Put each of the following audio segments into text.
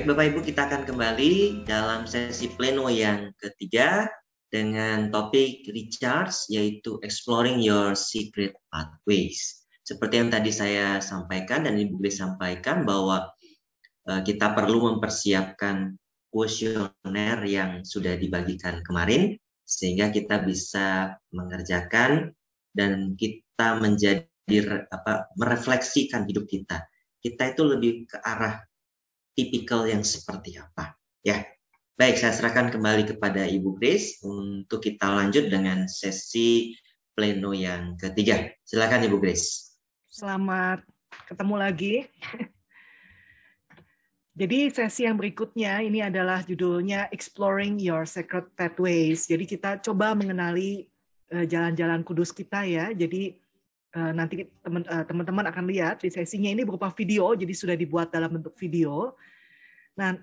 Baik Bapak Ibu, kita akan kembali dalam sesi pleno yang ketiga dengan topik recharge, yaitu exploring your secret pathways. Seperti yang tadi saya sampaikan dan Ibu Grace sampaikan bahwa kita perlu mempersiapkan kuesioner yang sudah dibagikan kemarin sehingga kita bisa mengerjakan dan kita merefleksikan hidup kita. Kita itu lebih ke arah tipikal yang seperti apa, ya. Baik, saya serahkan kembali kepada Ibu Grace untuk kita lanjut dengan sesi pleno yang ketiga. Silakan Ibu Grace. Selamat ketemu lagi. Jadi sesi yang berikutnya ini adalah judulnya Exploring Your Secret Pathways. Jadi kita coba mengenali jalan-jalan kudus kita ya. Jadi nanti teman-teman akan lihat di sesinya ini berupa video, jadi sudah dibuat dalam bentuk video. Nah,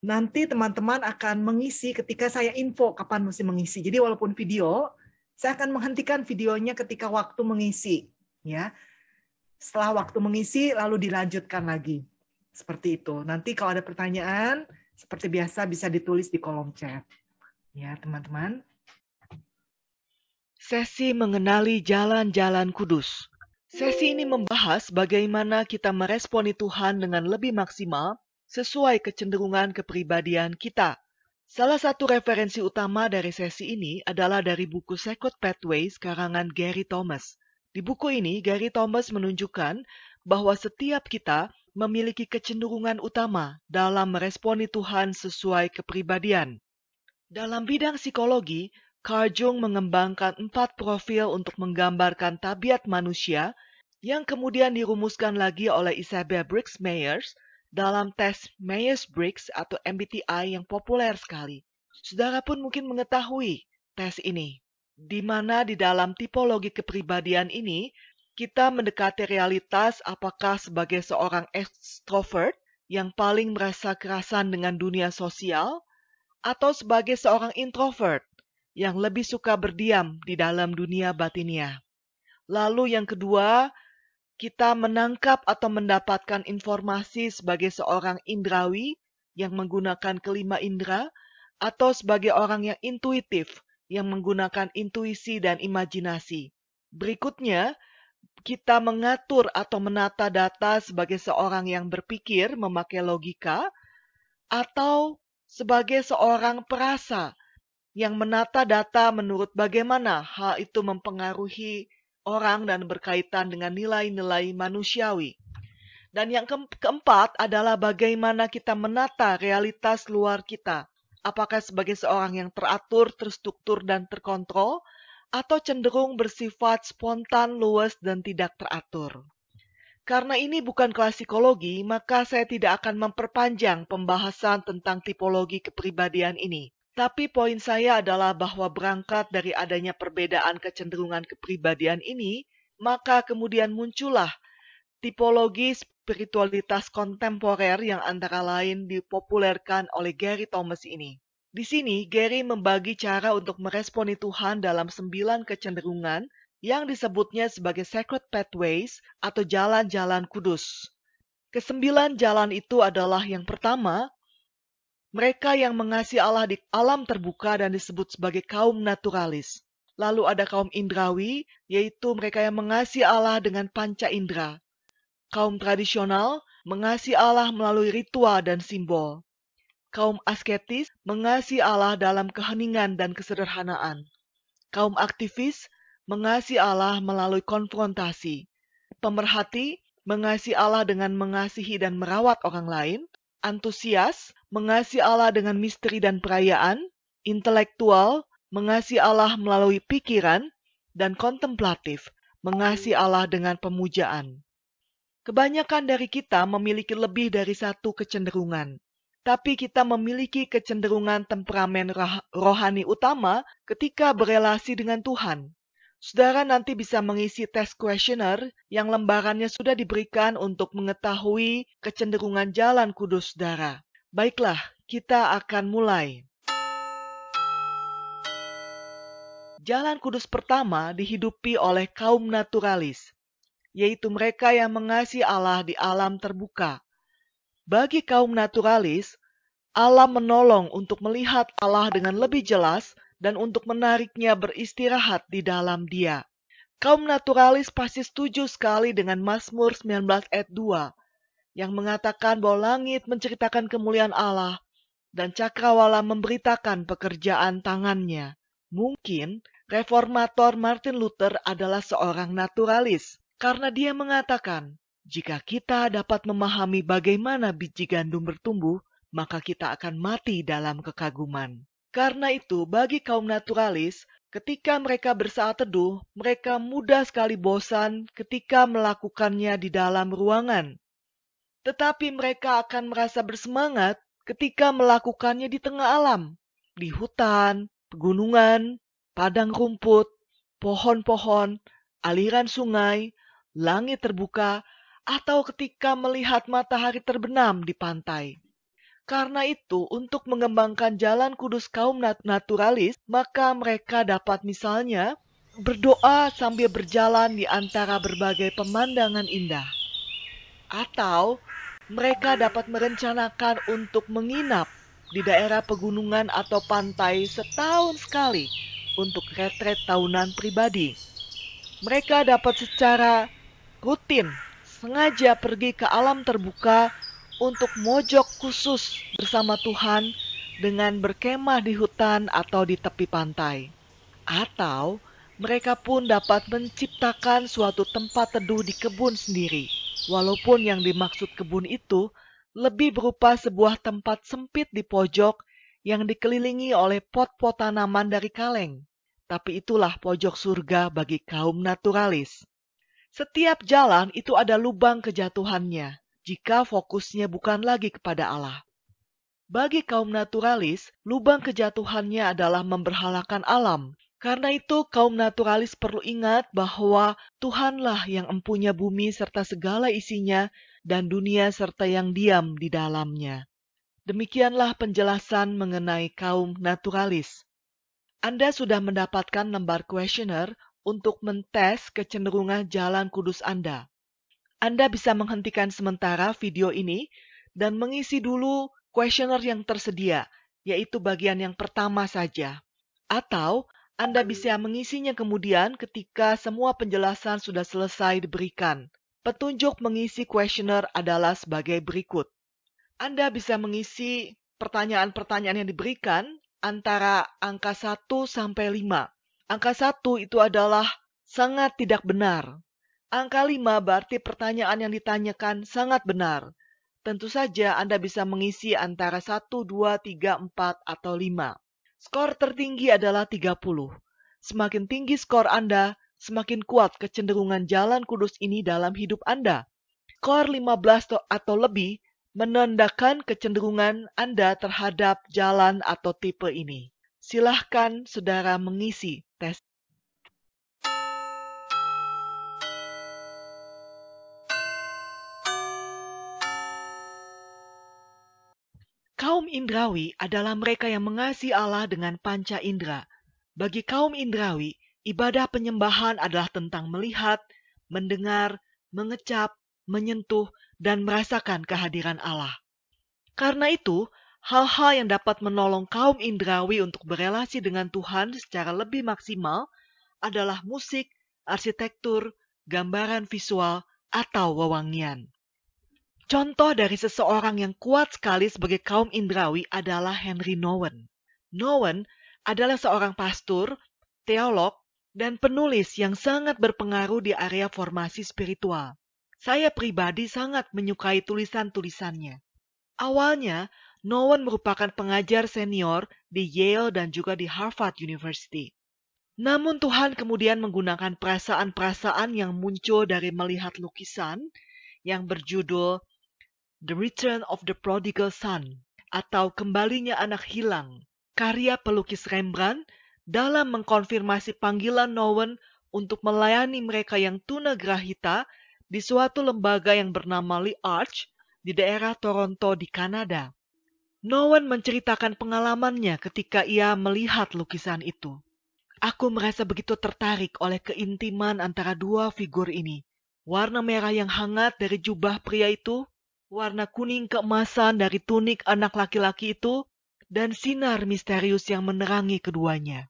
nanti teman-teman akan mengisi ketika saya info kapan mesti mengisi. Jadi walaupun video, saya akan menghentikan videonya ketika waktu mengisi. Ya, setelah waktu mengisi, lalu dilanjutkan lagi. Seperti itu. Nanti kalau ada pertanyaan, seperti biasa bisa ditulis di kolom chat. Ya, teman-teman. Sesi mengenali jalan-jalan kudus. Sesi ini membahas bagaimana kita meresponi Tuhan dengan lebih maksimal sesuai kecenderungan kepribadian kita. Salah satu referensi utama dari sesi ini adalah dari buku Secret Pathways karangan Gary Thomas. Di buku ini, Gary Thomas menunjukkan bahwa setiap kita memiliki kecenderungan utama dalam meresponi Tuhan sesuai kepribadian. Dalam bidang psikologi, Carl Jung mengembangkan 4 profil untuk menggambarkan tabiat manusia yang kemudian dirumuskan lagi oleh Isabel Briggs Myers dalam tes Myers-Briggs atau MBTI yang populer sekali. Saudara pun mungkin mengetahui tes ini, di mana di dalam tipologi kepribadian ini kita mendekati realitas apakah sebagai seorang ekstrovert yang paling merasa kerasan dengan dunia sosial atau sebagai seorang introvert yang lebih suka berdiam di dalam dunia batinia. Lalu yang kedua, kita menangkap atau mendapatkan informasi sebagai seorang indrawi yang menggunakan kelima indera atau sebagai orang yang intuitif yang menggunakan intuisi dan imajinasi. Berikutnya, kita mengatur atau menata data sebagai seorang yang berpikir memakai logika atau sebagai seorang perasa yang menata data menurut bagaimana hal itu mempengaruhi orang dan berkaitan dengan nilai-nilai manusiawi. Dan yang keempat adalah bagaimana kita menata realitas luar kita. Apakah sebagai seorang yang teratur, terstruktur, dan terkontrol, atau cenderung bersifat spontan, luas, dan tidak teratur. Karena ini bukan kelas psikologi, maka saya tidak akan memperpanjang pembahasan tentang tipologi kepribadian ini. Tapi poin saya adalah bahwa berangkat dari adanya perbedaan kecenderungan kepribadian ini, maka kemudian muncullah tipologi spiritualitas kontemporer yang antara lain dipopulerkan oleh Gary Thomas ini. Di sini, Gary membagi cara untuk meresponi Tuhan dalam 9 kecenderungan yang disebutnya sebagai Sacred Pathways atau jalan-jalan kudus. Kesembilan jalan itu adalah yang pertama, mereka yang mengasihi Allah di alam terbuka dan disebut sebagai kaum naturalis. Lalu ada kaum indrawi, yaitu mereka yang mengasihi Allah dengan panca indera. Kaum tradisional mengasihi Allah melalui ritual dan simbol. Kaum asketis mengasihi Allah dalam keheningan dan kesederhanaan. Kaum aktivis mengasihi Allah melalui konfrontasi. Pemerhati mengasihi Allah dengan mengasihi dan merawat orang lain. Antusias mengasihi Allah dengan misteri dan perayaan. Intelektual mengasihi Allah melalui pikiran. Dan kontemplatif mengasihi Allah dengan pemujaan. Kebanyakan dari kita memiliki lebih dari satu kecenderungan. Tapi kita memiliki kecenderungan temperamen rohani utama ketika berelasi dengan Tuhan. Saudara nanti bisa mengisi tes kuesioner yang lembarannya sudah diberikan untuk mengetahui kecenderungan jalan kudus saudara. Baiklah, kita akan mulai. Jalan kudus pertama dihidupi oleh kaum naturalis, yaitu mereka yang mengasihi Allah di alam terbuka. Bagi kaum naturalis, alam menolong untuk melihat Allah dengan lebih jelas dan untuk menariknya beristirahat di dalam Dia. Kaum naturalis pasti setuju sekali dengan Mazmur 19 ayat 2 yang mengatakan bahwa langit menceritakan kemuliaan Allah dan cakrawala memberitakan pekerjaan tangannya. Mungkin reformator Martin Luther adalah seorang naturalis karena dia mengatakan, jika kita dapat memahami bagaimana biji gandum bertumbuh, maka kita akan mati dalam kekaguman. Karena itu, bagi kaum naturalis, ketika mereka bersaat teduh, mereka mudah sekali bosan ketika melakukannya di dalam ruangan. Tetapi mereka akan merasa bersemangat ketika melakukannya di tengah alam, di hutan, pegunungan, padang rumput, pohon-pohon, aliran sungai, langit terbuka, atau ketika melihat matahari terbenam di pantai. Karena itu, untuk mengembangkan jalan kudus kaum naturalis, maka mereka dapat misalnya berdoa sambil berjalan di antara berbagai pemandangan indah. Atau mereka dapat merencanakan untuk menginap di daerah pegunungan atau pantai setahun sekali untuk retret tahunan pribadi. Mereka dapat secara rutin sengaja pergi ke alam terbuka untuk mojok khusus bersama Tuhan dengan berkemah di hutan atau di tepi pantai. Atau mereka pun dapat menciptakan suatu tempat teduh di kebun sendiri, walaupun yang dimaksud kebun itu lebih berupa sebuah tempat sempit di pojok yang dikelilingi oleh pot-pot tanaman dari kaleng. Tapi itulah pojok surga bagi kaum naturalis. Setiap jalan itu ada lubang kejatuhannya, jika fokusnya bukan lagi kepada Allah. Bagi kaum naturalis, lubang kejatuhannya adalah memberhalakan alam. Karena itu, kaum naturalis perlu ingat bahwa Tuhanlah yang empunya bumi serta segala isinya dan dunia serta yang diam di dalamnya. Demikianlah penjelasan mengenai kaum naturalis. Anda sudah mendapatkan lembar kuesioner untuk mentes kecenderungan jalan kudus Anda. Anda bisa menghentikan sementara video ini dan mengisi dulu kuesioner yang tersedia, yaitu bagian yang pertama saja. Atau Anda bisa mengisinya kemudian ketika semua penjelasan sudah selesai diberikan. Petunjuk mengisi kuesioner adalah sebagai berikut. Anda bisa mengisi pertanyaan-pertanyaan yang diberikan antara angka 1 sampai 5. Angka 1 itu adalah sangat tidak benar. Angka 5 berarti pertanyaan yang ditanyakan sangat benar. Tentu saja Anda bisa mengisi antara 1, 2, 3, 4, atau 5. Skor tertinggi adalah 30. Semakin tinggi skor Anda, semakin kuat kecenderungan jalan kudus ini dalam hidup Anda. Skor 15 atau lebih menandakan kecenderungan Anda terhadap jalan atau tipe ini. Silahkan saudara mengisi tes. Kaum indrawi adalah mereka yang mengasihi Allah dengan panca indera. Bagi kaum indrawi, ibadah penyembahan adalah tentang melihat, mendengar, mengecap, menyentuh, dan merasakan kehadiran Allah. Karena itu, hal-hal yang dapat menolong kaum indrawi untuk berelasi dengan Tuhan secara lebih maksimal adalah musik, arsitektur, gambaran visual, atau wewangian. Contoh dari seseorang yang kuat sekali sebagai kaum indrawi adalah Henry Nouwen. Nouwen adalah seorang pastor, teolog, dan penulis yang sangat berpengaruh di area formasi spiritual. Saya pribadi sangat menyukai tulisan-tulisannya. Awalnya, Nouwen merupakan pengajar senior di Yale dan juga di Harvard University. Namun Tuhan kemudian menggunakan perasaan-perasaan yang muncul dari melihat lukisan yang berjudul The Return of the Prodigal Son, atau Kembalinya Anak Hilang, karya pelukis Rembrandt, dalam mengkonfirmasi panggilan Nouwen untuk melayani mereka yang tunagrahita di suatu lembaga yang bernama Lee Arch di daerah Toronto di Kanada. Nouwen menceritakan pengalamannya ketika ia melihat lukisan itu. Aku merasa begitu tertarik oleh keintiman antara dua figur ini. Warna merah yang hangat dari jubah pria itu warna kuning keemasan dari tunik anak laki-laki itu, dan sinar misterius yang menerangi keduanya.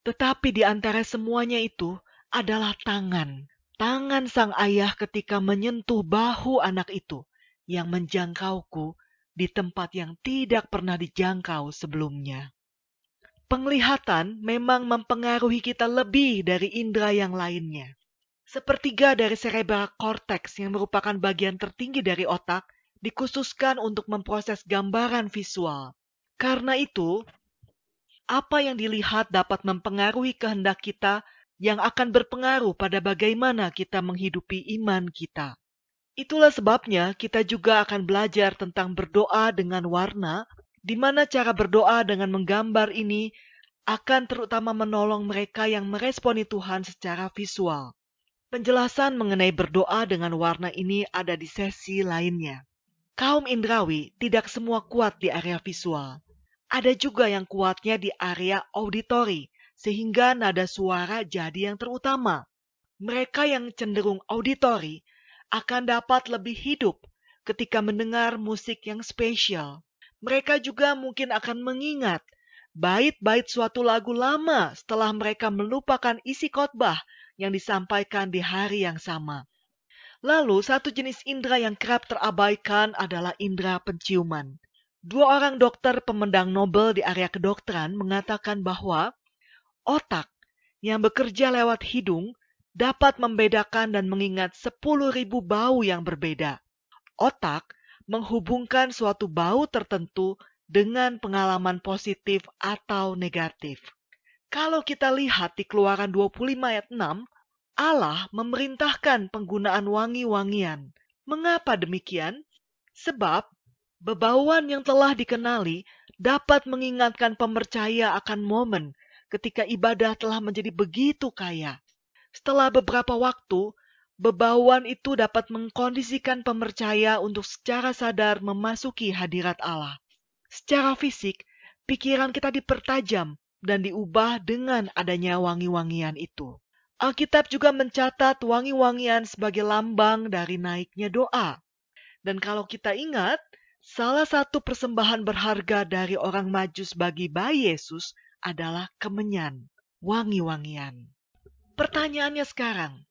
Tetapi di antara semuanya itu adalah tangan. Tangan sang ayah ketika menyentuh bahu anak itu yang menjangkauku di tempat yang tidak pernah dijangkau sebelumnya. Penglihatan memang mempengaruhi kita lebih dari indera yang lainnya. Sepertiga dari cerebral cortex yang merupakan bagian tertinggi dari otak dikhususkan untuk memproses gambaran visual. Karena itu, apa yang dilihat dapat mempengaruhi kehendak kita yang akan berpengaruh pada bagaimana kita menghidupi iman kita. Itulah sebabnya kita juga akan belajar tentang berdoa dengan warna, di mana cara berdoa dengan menggambar ini akan terutama menolong mereka yang meresponi Tuhan secara visual. Penjelasan mengenai berdoa dengan warna ini ada di sesi lainnya. Kaum indrawi tidak semua kuat di area visual. Ada juga yang kuatnya di area auditori, sehingga nada suara jadi yang terutama. Mereka yang cenderung auditori akan dapat lebih hidup ketika mendengar musik yang spesial. Mereka juga mungkin akan mengingat bait-bait suatu lagu lama setelah mereka melupakan isi khotbah yang disampaikan di hari yang sama. Lalu satu jenis indera yang kerap terabaikan adalah indera penciuman. 2 orang dokter pemendang Nobel di area kedokteran mengatakan bahwa otak yang bekerja lewat hidung dapat membedakan dan mengingat 10.000 bau yang berbeda. Otak menghubungkan suatu bau tertentu dengan pengalaman positif atau negatif. Kalau kita lihat di Keluaran 25 ayat 6, Allah memerintahkan penggunaan wangi-wangian. Mengapa demikian? Sebab bebauan yang telah dikenali dapat mengingatkan pemercaya akan momen ketika ibadah telah menjadi begitu kaya. Setelah beberapa waktu, bebauan itu dapat mengkondisikan pemercaya untuk secara sadar memasuki hadirat Allah. Secara fisik, pikiran kita dipertajam dan diubah dengan adanya wangi-wangian itu. Alkitab juga mencatat wangi-wangian sebagai lambang dari naiknya doa. Dan kalau kita ingat, salah satu persembahan berharga dari orang Majus bagi bayi Yesus adalah kemenyan, wangi-wangian. Pertanyaannya sekarang,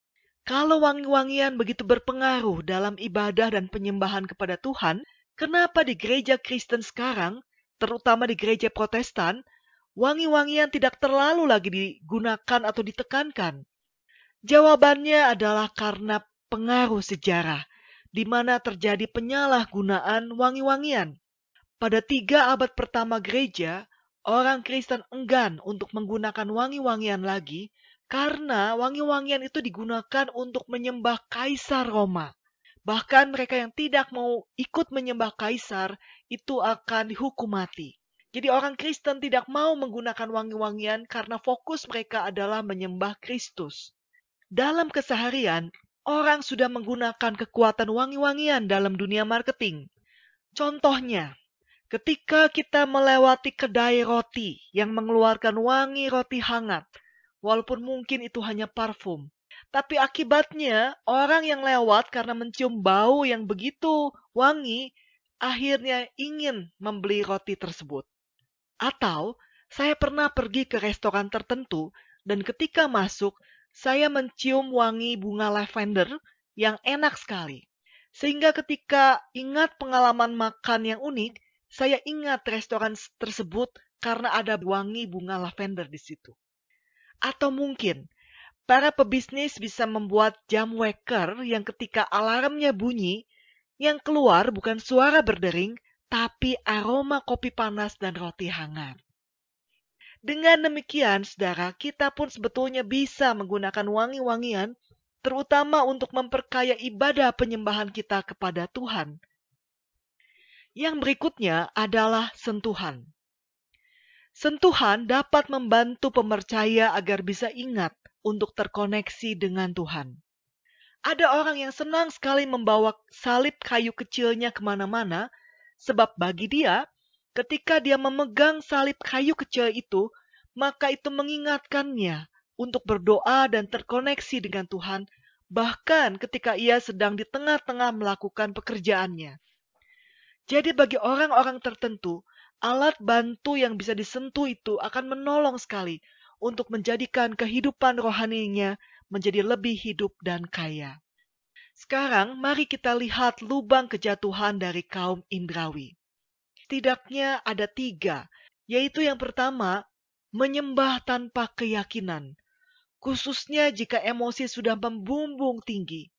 kalau wangi-wangian begitu berpengaruh dalam ibadah dan penyembahan kepada Tuhan, kenapa di gereja Kristen sekarang, terutama di gereja Protestan, wangi-wangian tidak terlalu lagi digunakan atau ditekankan? Jawabannya adalah karena pengaruh sejarah, di mana terjadi penyalahgunaan wangi-wangian. Pada 3 abad pertama gereja, orang Kristen enggan untuk menggunakan wangi-wangian lagi, karena wangi-wangian itu digunakan untuk menyembah Kaisar Roma. Bahkan mereka yang tidak mau ikut menyembah Kaisar itu akan dihukum mati. Jadi orang Kristen tidak mau menggunakan wangi-wangian karena fokus mereka adalah menyembah Kristus. Dalam keseharian, orang sudah menggunakan kekuatan wangi-wangian dalam dunia marketing. Contohnya, ketika kita melewati kedai roti yang mengeluarkan wangi roti hangat, walaupun mungkin itu hanya parfum. Tapi akibatnya orang yang lewat karena mencium bau yang begitu wangi, akhirnya ingin membeli roti tersebut. Atau saya pernah pergi ke restoran tertentu dan ketika masuk, saya mencium wangi bunga lavender yang enak sekali. Sehingga ketika ingat pengalaman makan yang unik, saya ingat restoran tersebut karena ada wangi bunga lavender di situ. Atau mungkin, para pebisnis bisa membuat jam waker yang ketika alarmnya bunyi, yang keluar bukan suara berdering, tapi aroma kopi panas dan roti hangat. Dengan demikian, saudara, kita pun sebetulnya bisa menggunakan wangi-wangian, terutama untuk memperkaya ibadah penyembahan kita kepada Tuhan. Yang berikutnya adalah sentuhan. Sentuhan dapat membantu pemercaya agar bisa ingat untuk terkoneksi dengan Tuhan. Ada orang yang senang sekali membawa salib kayu kecilnya kemana-mana, sebab bagi dia, ketika dia memegang salib kayu kecil itu, maka itu mengingatkannya untuk berdoa dan terkoneksi dengan Tuhan bahkan ketika ia sedang di tengah-tengah melakukan pekerjaannya. Jadi bagi orang-orang tertentu, alat bantu yang bisa disentuh itu akan menolong sekali untuk menjadikan kehidupan rohaninya menjadi lebih hidup dan kaya. Sekarang mari kita lihat lubang kejatuhan dari kaum Indrawi. Setidaknya ada 3, yaitu yang pertama, menyembah tanpa keyakinan, khususnya jika emosi sudah membumbung tinggi.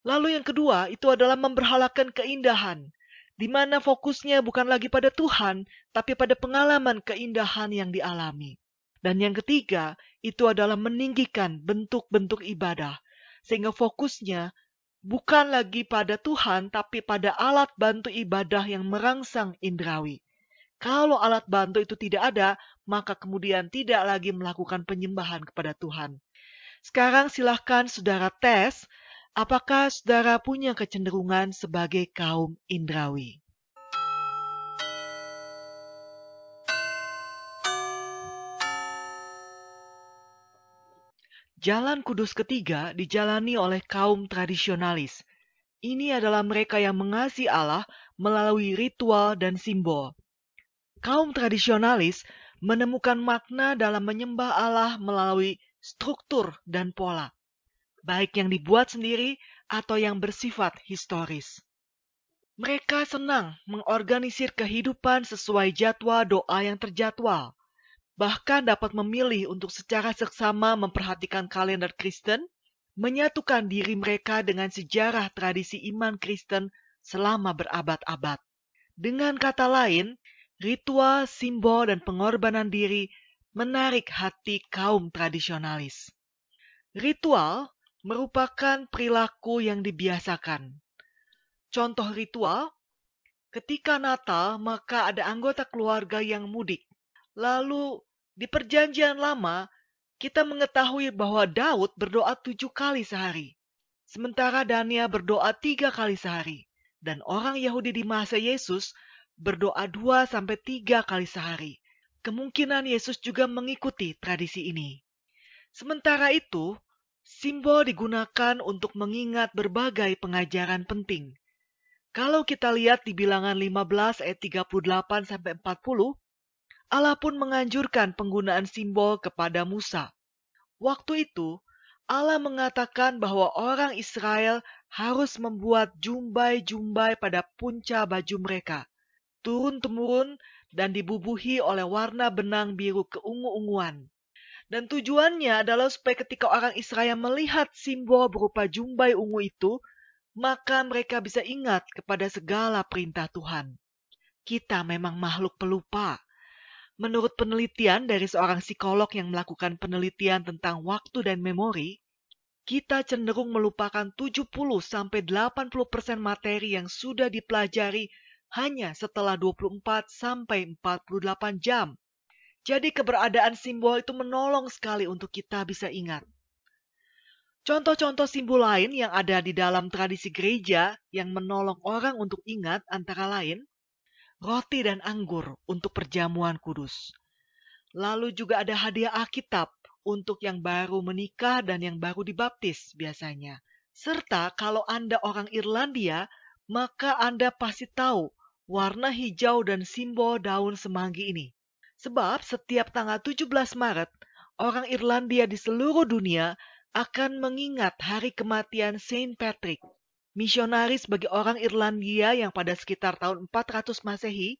Lalu yang kedua itu adalah memberhalakan keindahan, di mana fokusnya bukan lagi pada Tuhan, tapi pada pengalaman keindahan yang dialami. Dan yang ketiga itu adalah meninggikan bentuk-bentuk ibadah, sehingga fokusnya bukan lagi pada Tuhan, tapi pada alat bantu ibadah yang merangsang indrawi. Kalau alat bantu itu tidak ada, maka kemudian tidak lagi melakukan penyembahan kepada Tuhan. Sekarang silahkan saudara tes, apakah saudara punya kecenderungan sebagai kaum indrawi? Jalan kudus ketiga dijalani oleh kaum tradisionalis. Ini adalah mereka yang mengasihi Allah melalui ritual dan simbol. Kaum tradisionalis menemukan makna dalam menyembah Allah melalui struktur dan pola, baik yang dibuat sendiri atau yang bersifat historis. Mereka senang mengorganisir kehidupan sesuai jadwal doa yang terjadwal, bahkan dapat memilih untuk secara seksama memperhatikan kalender Kristen, menyatukan diri mereka dengan sejarah tradisi iman Kristen selama berabad-abad. Dengan kata lain, ritual, simbol, dan pengorbanan diri menarik hati kaum tradisionalis. Ritual merupakan perilaku yang dibiasakan. Contoh ritual, ketika Natal maka ada anggota keluarga yang mudik. Lalu di perjanjian lama, kita mengetahui bahwa Daud berdoa 7 kali sehari. Sementara Daniel berdoa 3 kali sehari. Dan orang Yahudi di masa Yesus berdoa 2-3 kali sehari. Kemungkinan Yesus juga mengikuti tradisi ini. Sementara itu, simbol digunakan untuk mengingat berbagai pengajaran penting. Kalau kita lihat di Bilangan 15 ayat 38-40, Allah pun menganjurkan penggunaan simbol kepada Musa. Waktu itu, Allah mengatakan bahwa orang Israel harus membuat jumbai-jumbai pada punca baju mereka, turun-temurun dan dibubuhi oleh warna benang biru keungu-unguan. Dan tujuannya adalah supaya ketika orang Israel melihat simbol berupa jumbai ungu itu, maka mereka bisa ingat kepada segala perintah Tuhan. Kita memang makhluk pelupa. Menurut penelitian dari seorang psikolog yang melakukan penelitian tentang waktu dan memori, kita cenderung melupakan 70-80% materi yang sudah dipelajari hanya setelah 24-48 jam. Jadi keberadaan simbol itu menolong sekali untuk kita bisa ingat. Contoh-contoh simbol lain yang ada di dalam tradisi gereja yang menolong orang untuk ingat antara lain, roti dan anggur untuk perjamuan kudus. Lalu juga ada hadiah Alkitab untuk yang baru menikah dan yang baru dibaptis biasanya. Serta kalau Anda orang Irlandia, maka Anda pasti tahu warna hijau dan simbol daun semanggi ini. Sebab setiap tanggal 17 Maret, orang Irlandia di seluruh dunia akan mengingat hari kematian Saint Patrick, misionaris bagi orang Irlandia yang pada sekitar tahun 400 Masehi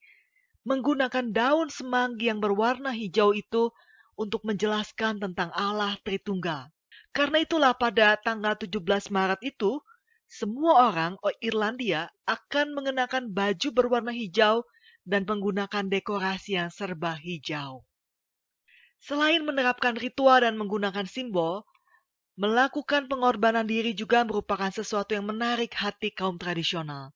menggunakan daun semanggi yang berwarna hijau itu untuk menjelaskan tentang Allah Tritunggal. Karena itulah pada tanggal 17 Maret itu, semua orang Irlandia akan mengenakan baju berwarna hijau dan menggunakan dekorasi yang serba hijau. Selain menerapkan ritual dan menggunakan simbol, melakukan pengorbanan diri juga merupakan sesuatu yang menarik hati kaum tradisional.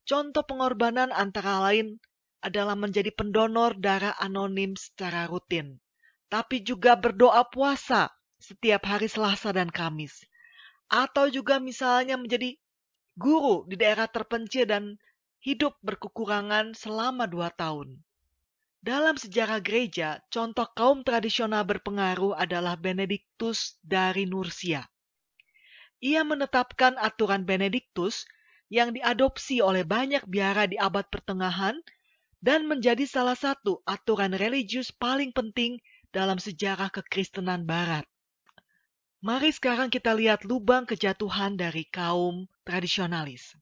Contoh pengorbanan antara lain adalah menjadi pendonor darah anonim secara rutin, tapi juga berdoa puasa setiap hari Selasa dan Kamis, atau juga misalnya menjadi guru di daerah terpencil dan hidup berkekurangan selama 2 tahun. Dalam sejarah gereja, contoh kaum tradisional berpengaruh adalah Benediktus dari Nursia. Ia menetapkan aturan Benediktus yang diadopsi oleh banyak biara di abad pertengahan dan menjadi salah satu aturan religius paling penting dalam sejarah kekristenan Barat. Mari sekarang kita lihat lubang kejatuhan dari kaum tradisionalis.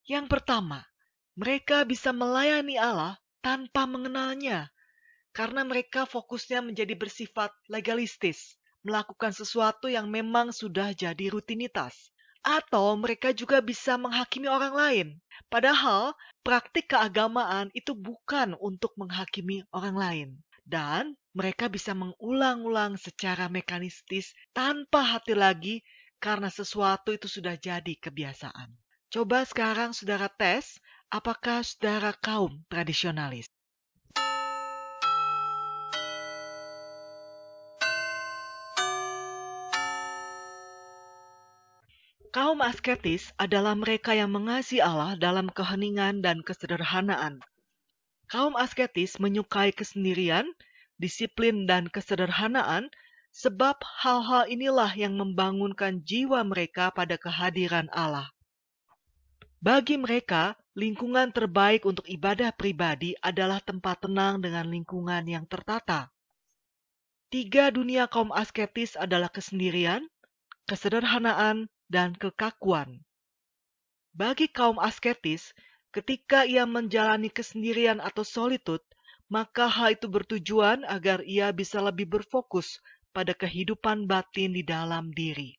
Yang pertama, mereka bisa melayani Allah tanpa mengenalnya, karena mereka fokusnya menjadi bersifat legalistis, melakukan sesuatu yang memang sudah jadi rutinitas. Atau mereka juga bisa menghakimi orang lain. Padahal praktik keagamaan itu bukan untuk menghakimi orang lain. Dan mereka bisa mengulang-ulang secara mekanistis tanpa hati lagi karena sesuatu itu sudah jadi kebiasaan. Coba sekarang saudara tes, apakah saudara kaum tradisionalis? Kaum asketis adalah mereka yang mengasihi Allah dalam keheningan dan kesederhanaan. Kaum asketis menyukai kesendirian, disiplin, dan kesederhanaan sebab hal-hal inilah yang membangunkan jiwa mereka pada kehadiran Allah. Bagi mereka, lingkungan terbaik untuk ibadah pribadi adalah tempat tenang dengan lingkungan yang tertata. 3 dunia kaum asketis adalah kesendirian, kesederhanaan, dan kekakuan. Bagi kaum asketis, ketika ia menjalani kesendirian atau solitude, maka hal itu bertujuan agar ia bisa lebih berfokus pada kehidupan batin di dalam diri.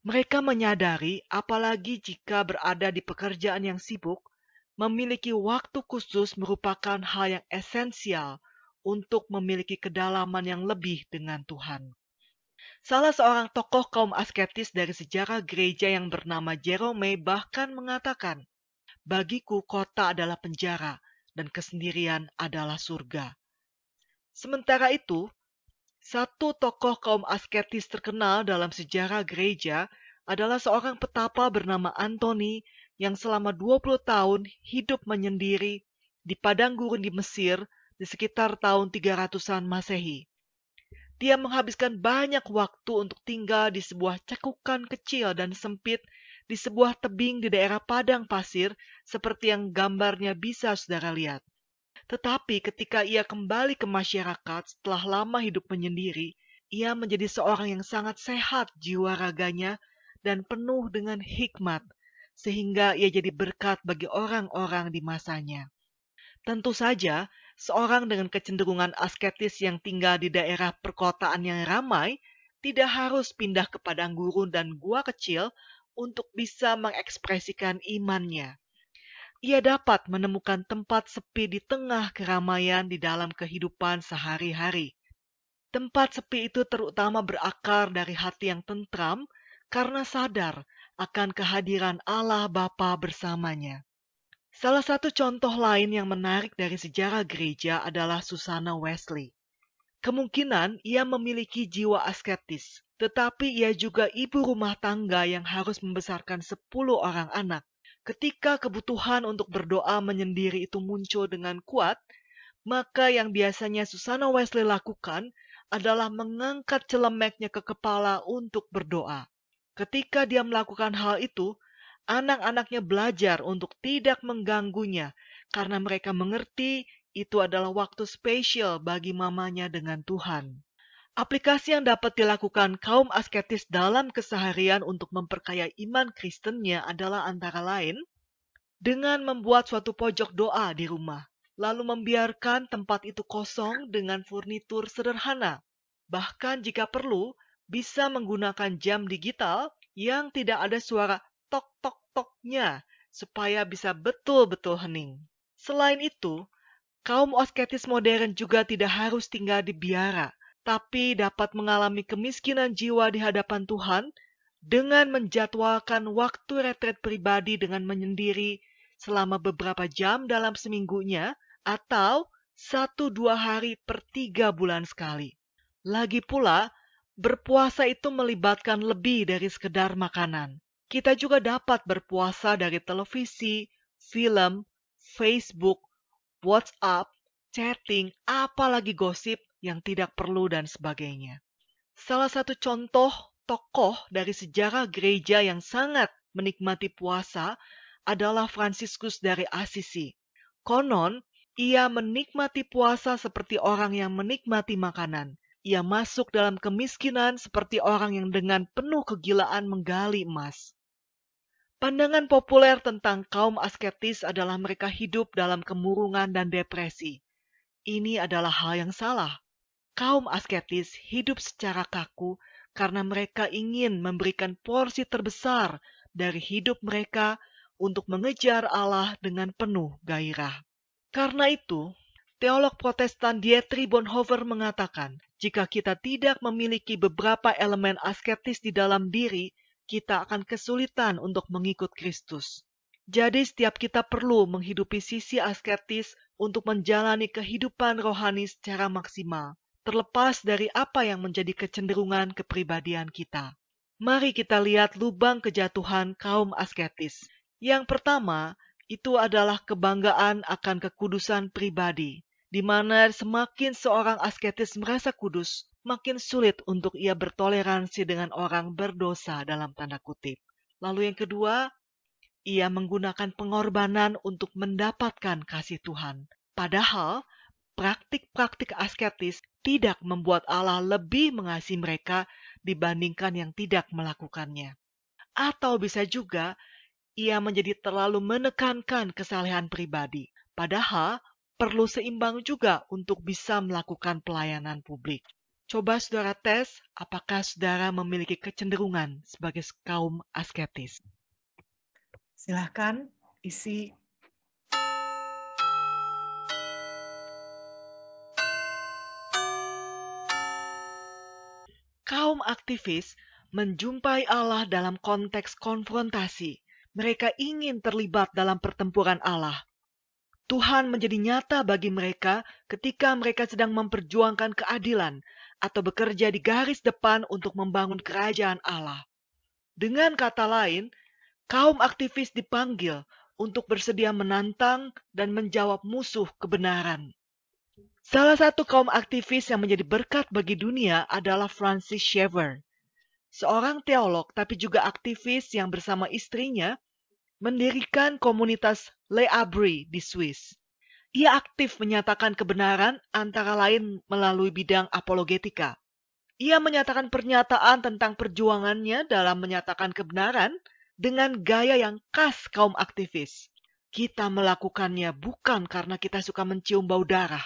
Mereka menyadari, apalagi jika berada di pekerjaan yang sibuk, memiliki waktu khusus merupakan hal yang esensial untuk memiliki kedalaman yang lebih dengan Tuhan. Salah seorang tokoh kaum asketis dari sejarah gereja yang bernama Jerome bahkan mengatakan, "Bagiku kota adalah penjara dan kesendirian adalah surga." Sementara itu, satu tokoh kaum asketis terkenal dalam sejarah gereja adalah seorang petapa bernama Antoni yang selama 20 tahun hidup menyendiri di padang gurun di Mesir di sekitar tahun 300-an Masehi. Dia menghabiskan banyak waktu untuk tinggal di sebuah cekukan kecil dan sempit di sebuah tebing di daerah padang pasir seperti yang gambarnya bisa saudara lihat. Tetapi ketika ia kembali ke masyarakat setelah lama hidup menyendiri, ia menjadi seorang yang sangat sehat jiwa raganya dan penuh dengan hikmat, sehingga ia jadi berkat bagi orang-orang di masanya. Tentu saja, seorang dengan kecenderungan asketis yang tinggal di daerah perkotaan yang ramai tidak harus pindah ke padang gurun dan gua kecil untuk bisa mengekspresikan imannya. Ia dapat menemukan tempat sepi di tengah keramaian di dalam kehidupan sehari-hari. Tempat sepi itu terutama berakar dari hati yang tentram karena sadar akan kehadiran Allah Bapa bersamanya. Salah satu contoh lain yang menarik dari sejarah gereja adalah Susana Wesley. Kemungkinan ia memiliki jiwa asketis, tetapi ia juga ibu rumah tangga yang harus membesarkan 10 orang anak. Ketika kebutuhan untuk berdoa menyendiri itu muncul dengan kuat, maka yang biasanya Susana Wesley lakukan adalah mengangkat celemeknya ke kepala untuk berdoa. Ketika dia melakukan hal itu, anak-anaknya belajar untuk tidak mengganggunya karena mereka mengerti itu adalah waktu spesial bagi mamanya dengan Tuhan. Aplikasi yang dapat dilakukan kaum asketis dalam keseharian untuk memperkaya iman Kristennya adalah antara lain dengan membuat suatu pojok doa di rumah, lalu membiarkan tempat itu kosong dengan furnitur sederhana. Bahkan jika perlu, bisa menggunakan jam digital yang tidak ada suara tok-tok-toknya supaya bisa betul-betul hening. Selain itu, kaum asketis modern juga tidak harus tinggal di biara, tapi dapat mengalami kemiskinan jiwa di hadapan Tuhan dengan menjadwalkan waktu retret pribadi dengan menyendiri selama beberapa jam dalam seminggunya atau 1-2 hari per 3 bulan sekali. Lagi pula, berpuasa itu melibatkan lebih dari sekedar makanan. Kita juga dapat berpuasa dari televisi, film, Facebook, WhatsApp, chatting, apalagi gosip yang tidak perlu dan sebagainya. Salah satu contoh tokoh dari sejarah gereja yang sangat menikmati puasa adalah Fransiskus dari Assisi. Konon, ia menikmati puasa seperti orang yang menikmati makanan. Ia masuk dalam kemiskinan seperti orang yang dengan penuh kegilaan menggali emas. Pandangan populer tentang kaum asketis adalah mereka hidup dalam kemurungan dan depresi. Ini adalah hal yang salah. Kaum asketis hidup secara kaku karena mereka ingin memberikan porsi terbesar dari hidup mereka untuk mengejar Allah dengan penuh gairah. Karena itu, teolog Protestan Dietrich Bonhoeffer mengatakan, jika kita tidak memiliki beberapa elemen asketis di dalam diri, kita akan kesulitan untuk mengikut Kristus. Jadi setiap kita perlu menghidupi sisi asketis untuk menjalani kehidupan rohani secara maksimal, terlepas dari apa yang menjadi kecenderungan kepribadian kita. Mari kita lihat lubang kejatuhan kaum asketis. Yang pertama, itu adalah kebanggaan akan kekudusan pribadi, di mana semakin seorang asketis merasa kudus, makin sulit untuk ia bertoleransi dengan orang berdosa dalam tanda kutip. Lalu yang kedua, ia menggunakan pengorbanan untuk mendapatkan kasih Tuhan. Padahal, praktik-praktik asketis tidak membuat Allah lebih mengasihi mereka dibandingkan yang tidak melakukannya. Atau bisa juga, ia menjadi terlalu menekankan kesalehan pribadi. Padahal, perlu seimbang juga untuk bisa melakukan pelayanan publik. Coba saudara tes, apakah saudara memiliki kecenderungan sebagai kaum asketis? Silahkan isi. Kaum aktivis menjumpai Allah dalam konteks konfrontasi. Mereka ingin terlibat dalam pertempuran Allah. Tuhan menjadi nyata bagi mereka ketika mereka sedang memperjuangkan keadilan atau bekerja di garis depan untuk membangun kerajaan Allah. Dengan kata lain, kaum aktivis dipanggil untuk bersedia menantang dan menjawab musuh kebenaran. Salah satu kaum aktivis yang menjadi berkat bagi dunia adalah Francis Schaeffer, seorang teolog tapi juga aktivis yang bersama istrinya mendirikan komunitas Le Abri di Swiss. Ia aktif menyatakan kebenaran antara lain melalui bidang apologetika. Ia menyatakan pernyataan tentang perjuangannya dalam menyatakan kebenaran dengan gaya yang khas kaum aktivis. Kita melakukannya bukan karena kita suka mencium bau darah,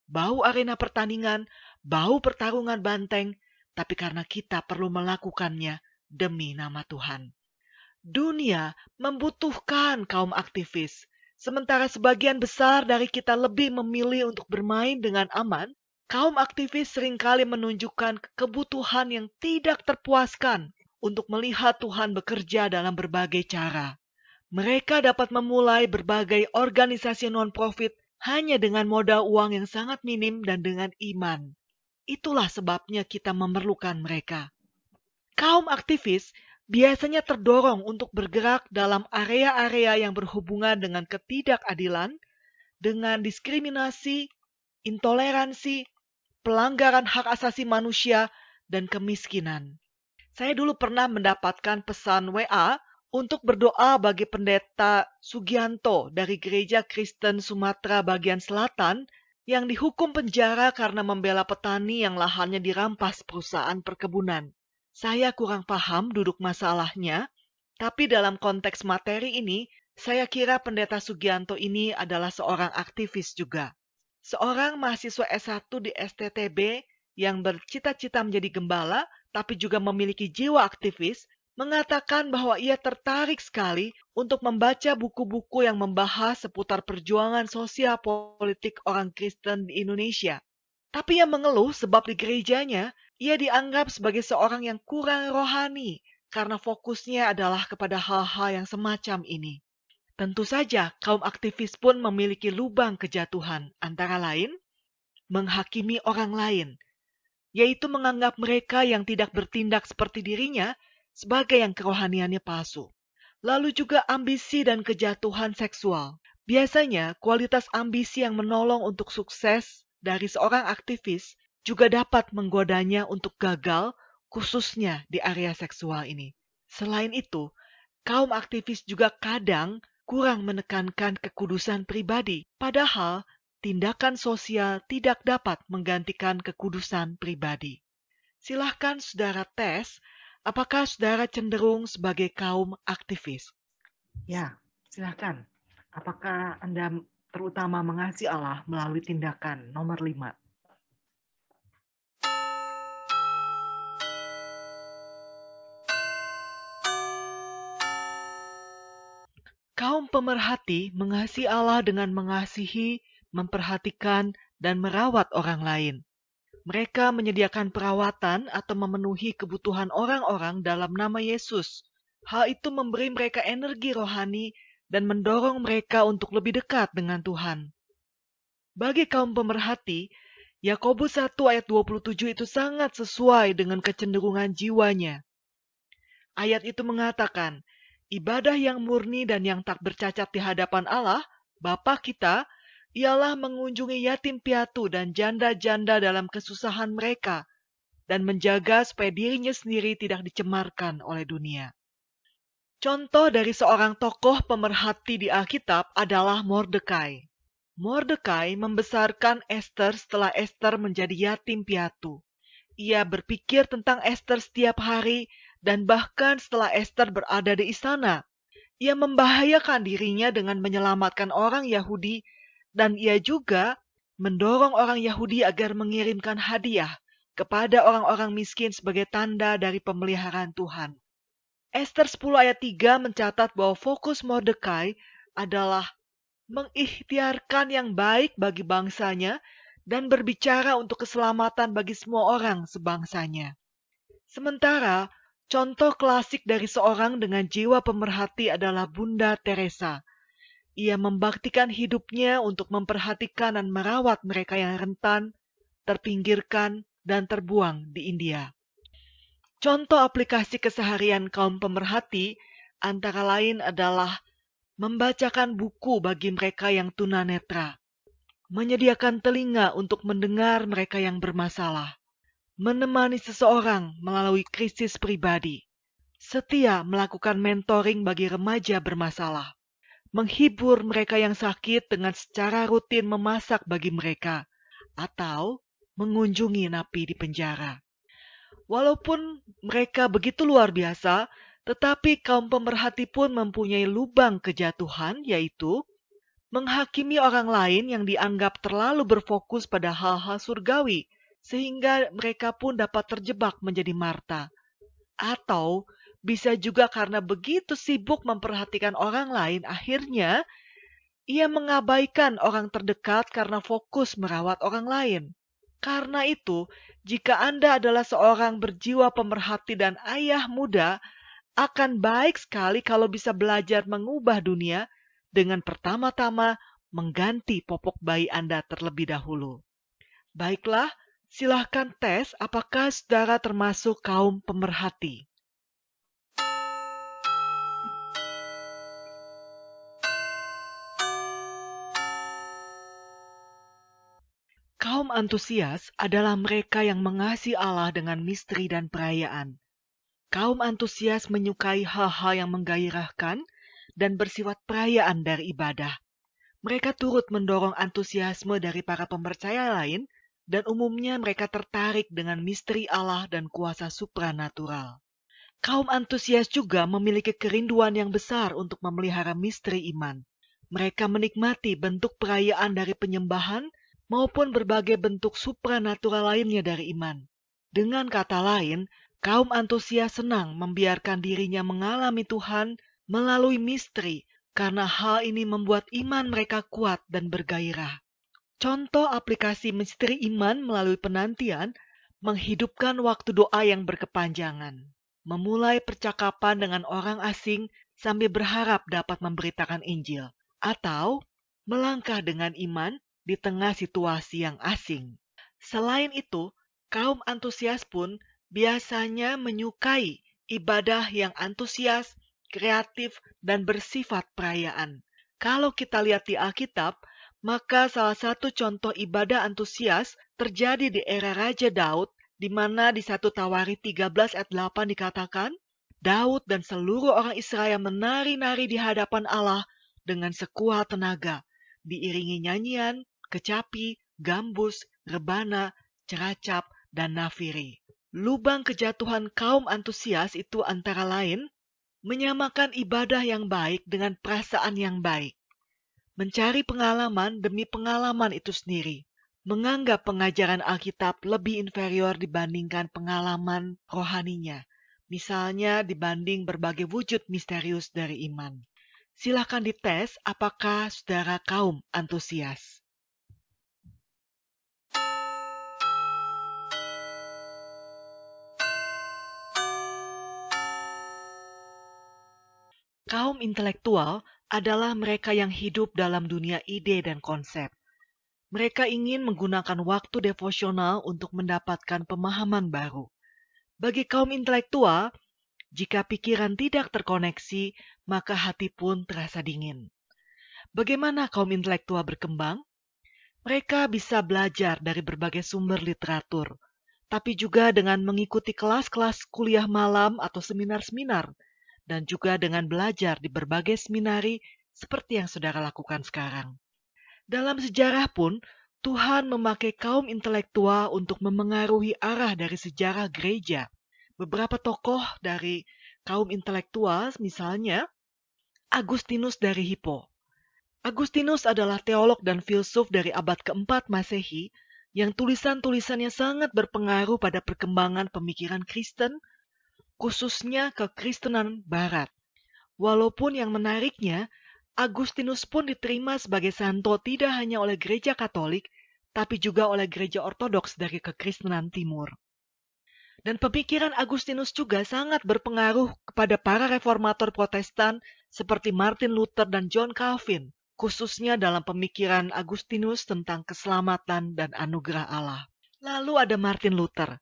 bau arena pertandingan, bau pertarungan banteng, tapi karena kita perlu melakukannya demi nama Tuhan. Dunia membutuhkan kaum aktivis, sementara sebagian besar dari kita lebih memilih untuk bermain dengan aman. Kaum aktivis seringkali menunjukkan kebutuhan yang tidak terpuaskan untuk melihat Tuhan bekerja dalam berbagai cara. Mereka dapat memulai berbagai organisasi non-profit hanya dengan modal uang yang sangat minim dan dengan iman. Itulah sebabnya kita memerlukan mereka. Kaum aktivis biasanya terdorong untuk bergerak dalam area-area yang berhubungan dengan ketidakadilan, dengan diskriminasi, intoleransi, pelanggaran hak asasi manusia, dan kemiskinan. Saya dulu pernah mendapatkan pesan WA untuk berdoa bagi pendeta Sugianto dari Gereja Kristen Sumatera bagian selatan yang dihukum penjara karena membela petani yang lahannya dirampas perusahaan perkebunan. Saya kurang paham duduk masalahnya, tapi dalam konteks materi ini, saya kira pendeta Sugianto ini adalah seorang aktivis juga. Seorang mahasiswa S1 di STTB yang bercita-cita menjadi gembala, tapi juga memiliki jiwa aktivis, mengatakan bahwa ia tertarik sekali untuk membaca buku-buku yang membahas seputar perjuangan sosial politik orang Kristen di Indonesia. Tapi ia mengeluh sebab di gerejanya, ia dianggap sebagai seorang yang kurang rohani, karena fokusnya adalah kepada hal-hal yang semacam ini. Tentu saja, kaum aktivis pun memiliki lubang kejatuhan, antara lain, menghakimi orang lain, yaitu menganggap mereka yang tidak bertindak seperti dirinya sebagai yang kerohaniannya palsu. Lalu juga ambisi dan kejatuhan seksual. Biasanya, kualitas ambisi yang menolong untuk sukses dari seorang aktivis juga dapat menggodanya untuk gagal khususnya di area seksual ini. Selain itu, kaum aktivis juga kadang kurang menekankan kekudusan pribadi, padahal tindakan sosial tidak dapat menggantikan kekudusan pribadi. Silahkan saudara tes, apakah saudara cenderung sebagai kaum aktivis? Ya, silahkan. Apakah Anda terutama mengasihi Allah melalui tindakan nomor 5? Kaum pemerhati mengasihi Allah dengan mengasihi, memperhatikan, dan merawat orang lain. Mereka menyediakan perawatan atau memenuhi kebutuhan orang-orang dalam nama Yesus. Hal itu memberi mereka energi rohani dan mendorong mereka untuk lebih dekat dengan Tuhan. Bagi kaum pemerhati, Yakobus 1 ayat 27 itu sangat sesuai dengan kecenderungan jiwanya. Ayat itu mengatakan, ibadah yang murni dan yang tak bercacat di hadapan Allah, Bapa kita, ialah mengunjungi yatim piatu dan janda-janda dalam kesusahan mereka, dan menjaga supaya dirinya sendiri tidak dicemarkan oleh dunia. Contoh dari seorang tokoh pemerhati di Alkitab adalah Mordekai. Mordekai membesarkan Ester setelah Ester menjadi yatim piatu. Ia berpikir tentang Ester setiap hari, dan bahkan setelah Ester berada di istana, ia membahayakan dirinya dengan menyelamatkan orang Yahudi, dan ia juga mendorong orang Yahudi agar mengirimkan hadiah kepada orang-orang miskin sebagai tanda dari pemeliharaan Tuhan. Ester 10 ayat 3 mencatat bahwa fokus Mordekai adalah mengikhtiarkan yang baik bagi bangsanya dan berbicara untuk keselamatan bagi semua orang sebangsanya. Sementara, contoh klasik dari seorang dengan jiwa pemerhati adalah Bunda Teresa. Ia membaktikan hidupnya untuk memperhatikan dan merawat mereka yang rentan, terpinggirkan, dan terbuang di India. Contoh aplikasi keseharian kaum pemerhati antara lain adalah membacakan buku bagi mereka yang tunanetra, menyediakan telinga untuk mendengar mereka yang bermasalah, menemani seseorang melalui krisis pribadi, setia melakukan mentoring bagi remaja bermasalah, menghibur mereka yang sakit dengan secara rutin memasak bagi mereka, atau mengunjungi napi di penjara. Walaupun mereka begitu luar biasa, tetapi kaum pemerhati pun mempunyai lubang kejatuhan, yaitu menghakimi orang lain yang dianggap terlalu berfokus pada hal-hal surgawi, sehingga mereka pun dapat terjebak menjadi Marta. Atau bisa juga karena begitu sibuk memperhatikan orang lain, akhirnya ia mengabaikan orang terdekat karena fokus merawat orang lain. Karena itu, jika Anda adalah seorang berjiwa pemerhati dan ayah muda, akan baik sekali kalau bisa belajar mengubah dunia dengan pertama-tama mengganti popok bayi Anda terlebih dahulu. Baiklah, silahkan tes apakah saudara termasuk kaum pemerhati. Kaum antusias adalah mereka yang mengasihi Allah dengan misteri dan perayaan. Kaum antusias menyukai hal-hal yang menggairahkan dan bersifat perayaan dari ibadah. Mereka turut mendorong antusiasme dari para percaya lain, dan umumnya mereka tertarik dengan misteri Allah dan kuasa supranatural. Kaum antusias juga memiliki kerinduan yang besar untuk memelihara misteri iman. Mereka menikmati bentuk perayaan dari penyembahan maupun berbagai bentuk supranatural lainnya dari iman. Dengan kata lain, kaum antusias senang membiarkan dirinya mengalami Tuhan melalui misteri, karena hal ini membuat iman mereka kuat dan bergairah. Contoh aplikasi misteri iman melalui penantian, menghidupkan waktu doa yang berkepanjangan, memulai percakapan dengan orang asing sambil berharap dapat memberitakan Injil, atau melangkah dengan iman di tengah situasi yang asing. Selain itu, kaum antusias pun biasanya menyukai ibadah yang antusias, kreatif, dan bersifat perayaan. Kalau kita lihat di Alkitab, maka salah satu contoh ibadah antusias terjadi di era Raja Daud di mana di 1 Tawari 13 ayat 8 dikatakan, Daud dan seluruh orang Israel menari-nari di hadapan Allah dengan sekuat tenaga, diiringi nyanyian, kecapi, gambus, rebana, ceracap, dan nafiri. Lubang kejatuhan kaum antusias itu antara lain menyamakan ibadah yang baik dengan perasaan yang baik, mencari pengalaman demi pengalaman itu sendiri, menganggap pengajaran Alkitab lebih inferior dibandingkan pengalaman rohaninya, misalnya dibanding berbagai wujud misterius dari iman. Silakan dites apakah saudara kaum antusias. Kaum intelektual adalah mereka yang hidup dalam dunia ide dan konsep. Mereka ingin menggunakan waktu devosional untuk mendapatkan pemahaman baru. Bagi kaum intelektual, jika pikiran tidak terkoneksi, maka hati pun terasa dingin. Bagaimana kaum intelektual berkembang? Mereka bisa belajar dari berbagai sumber literatur, tapi juga dengan mengikuti kelas-kelas kuliah malam atau seminar-seminar, dan juga dengan belajar di berbagai seminari seperti yang saudara lakukan sekarang. Dalam sejarah pun, Tuhan memakai kaum intelektual untuk memengaruhi arah dari sejarah gereja. Beberapa tokoh dari kaum intelektual, misalnya Agustinus dari Hippo. Agustinus adalah teolog dan filsuf dari abad keempat Masehi yang tulisan-tulisannya sangat berpengaruh pada perkembangan pemikiran Kristen, khususnya kekristenan Barat. Walaupun yang menariknya, Agustinus pun diterima sebagai santo tidak hanya oleh gereja Katolik, tapi juga oleh gereja Ortodoks dari kekristenan Timur. Dan pemikiran Agustinus juga sangat berpengaruh kepada para reformator Protestan seperti Martin Luther dan John Calvin, khususnya dalam pemikiran Agustinus tentang keselamatan dan anugerah Allah. Lalu ada Martin Luther,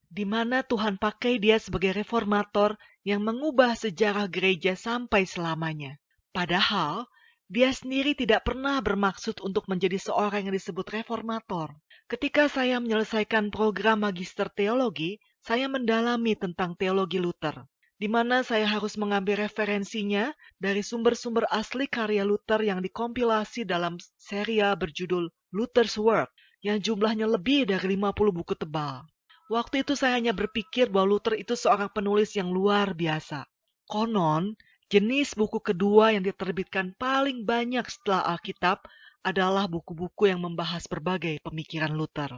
di mana Tuhan pakai dia sebagai reformator yang mengubah sejarah gereja sampai selamanya. Padahal, dia sendiri tidak pernah bermaksud untuk menjadi seorang yang disebut reformator. Ketika saya menyelesaikan program magister teologi, saya mendalami tentang teologi Luther, di mana saya harus mengambil referensinya dari sumber-sumber asli karya Luther yang dikompilasi dalam serial berjudul Luther's Work, yang jumlahnya lebih dari 50 buku tebal. Waktu itu saya hanya berpikir bahwa Luther itu seorang penulis yang luar biasa. Konon, jenis buku kedua yang diterbitkan paling banyak setelah Alkitab adalah buku-buku yang membahas berbagai pemikiran Luther.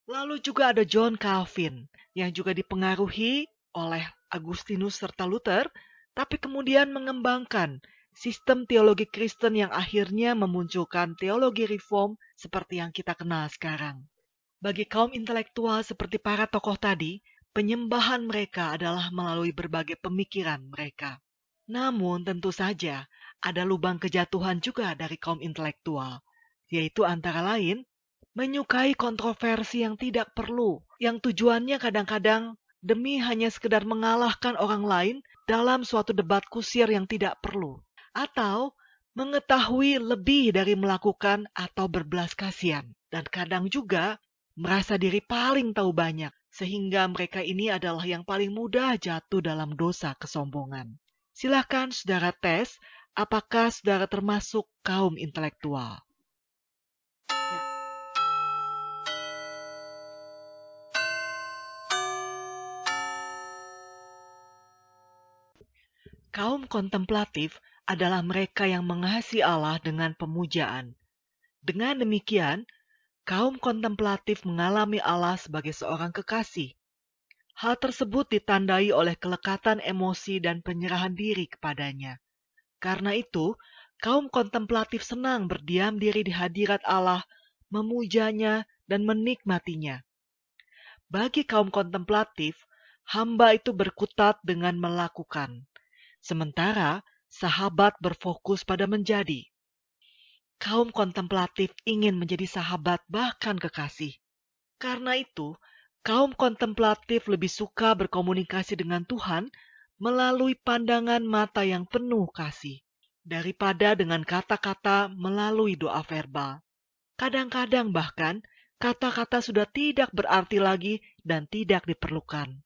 Lalu juga ada John Calvin, yang juga dipengaruhi oleh Agustinus serta Luther, tapi kemudian mengembangkan sistem teologi Kristen yang akhirnya memunculkan teologi reform seperti yang kita kenal sekarang. Bagi kaum intelektual seperti para tokoh tadi, penyembahan mereka adalah melalui berbagai pemikiran mereka. Namun tentu saja ada lubang kejatuhan juga dari kaum intelektual, yaitu antara lain menyukai kontroversi yang tidak perlu, yang tujuannya kadang-kadang demi hanya sekedar mengalahkan orang lain dalam suatu debat kusir yang tidak perlu, atau mengetahui lebih dari melakukan atau berbelas kasihan, dan kadang juga merasa diri paling tahu banyak, sehingga mereka ini adalah yang paling mudah jatuh dalam dosa kesombongan. Silakan saudara tes, apakah saudara termasuk kaum intelektual? Kaum kontemplatif adalah mereka yang mengasihi Allah dengan pemujaan. Dengan demikian, kaum kontemplatif mengalami Allah sebagai seorang kekasih. Hal tersebut ditandai oleh kelekatan emosi dan penyerahan diri kepadanya. Karena itu, kaum kontemplatif senang berdiam diri di hadirat Allah, memujanya dan menikmatinya. Bagi kaum kontemplatif, hamba itu berkutat dengan melakukan, sementara sahabat berfokus pada menjadi. Kaum kontemplatif ingin menjadi sahabat bahkan kekasih. Karena itu, kaum kontemplatif lebih suka berkomunikasi dengan Tuhan melalui pandangan mata yang penuh kasih, daripada dengan kata-kata melalui doa verbal. Kadang-kadang bahkan, kata-kata sudah tidak berarti lagi dan tidak diperlukan.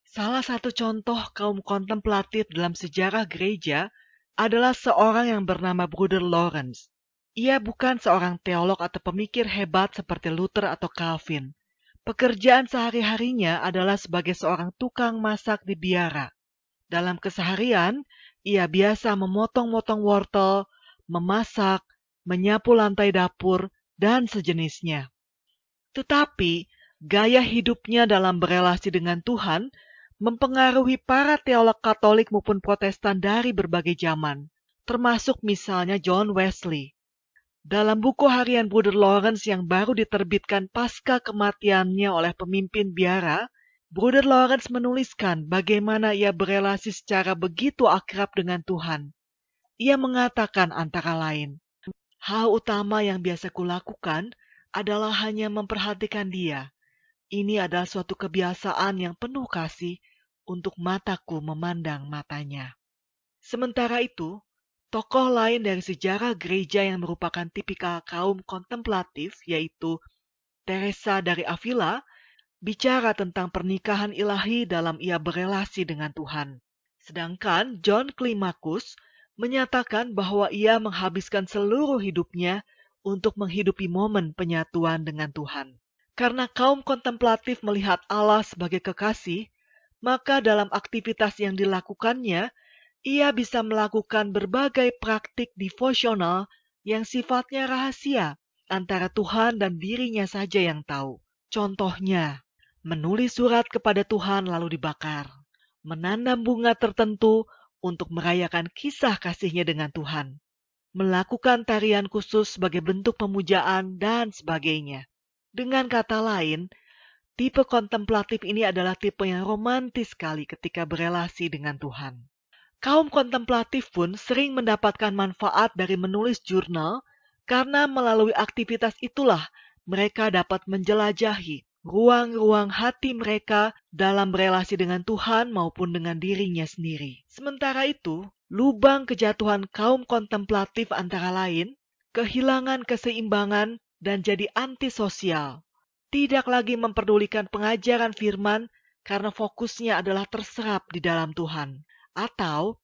Salah satu contoh kaum kontemplatif dalam sejarah gereja adalah seorang yang bernama Brother Lawrence. Ia bukan seorang teolog atau pemikir hebat seperti Luther atau Calvin. Pekerjaan sehari-harinya adalah sebagai seorang tukang masak di biara. Dalam keseharian, ia biasa memotong-motong wortel, memasak, menyapu lantai dapur, dan sejenisnya. Tetapi, gaya hidupnya dalam berelasi dengan Tuhan mempengaruhi para teolog Katolik maupun Protestan dari berbagai zaman, termasuk misalnya John Wesley. Dalam buku harian Brother Lawrence yang baru diterbitkan pasca kematiannya oleh pemimpin biara, Brother Lawrence menuliskan bagaimana ia berelasi secara begitu akrab dengan Tuhan. Ia mengatakan antara lain, hal utama yang biasa kulakukan adalah hanya memperhatikan Dia. Ini adalah suatu kebiasaan yang penuh kasih untuk mataku memandang matanya. Sementara itu, tokoh lain dari sejarah gereja yang merupakan tipikal kaum kontemplatif, yaitu Teresa dari Avila, bicara tentang pernikahan ilahi dalam ia berelasi dengan Tuhan. Sedangkan John Climacus menyatakan bahwa ia menghabiskan seluruh hidupnya untuk menghidupi momen penyatuan dengan Tuhan. Karena kaum kontemplatif melihat Allah sebagai kekasih, maka dalam aktivitas yang dilakukannya, ia bisa melakukan berbagai praktik devosional yang sifatnya rahasia antara Tuhan dan dirinya saja yang tahu. Contohnya, menulis surat kepada Tuhan lalu dibakar, menanam bunga tertentu untuk merayakan kisah kasihnya dengan Tuhan, melakukan tarian khusus sebagai bentuk pemujaan, dan sebagainya. Dengan kata lain, tipe kontemplatif ini adalah tipe yang romantis sekali ketika berelasi dengan Tuhan. Kaum kontemplatif pun sering mendapatkan manfaat dari menulis jurnal karena melalui aktivitas itulah mereka dapat menjelajahi ruang-ruang hati mereka dalam berelasi dengan Tuhan maupun dengan dirinya sendiri. Sementara itu, lubang kejatuhan kaum kontemplatif antara lain, kehilangan keseimbangan dan jadi antisosial. Tidak lagi memperdulikan pengajaran firman karena fokusnya adalah terserap di dalam Tuhan. Atau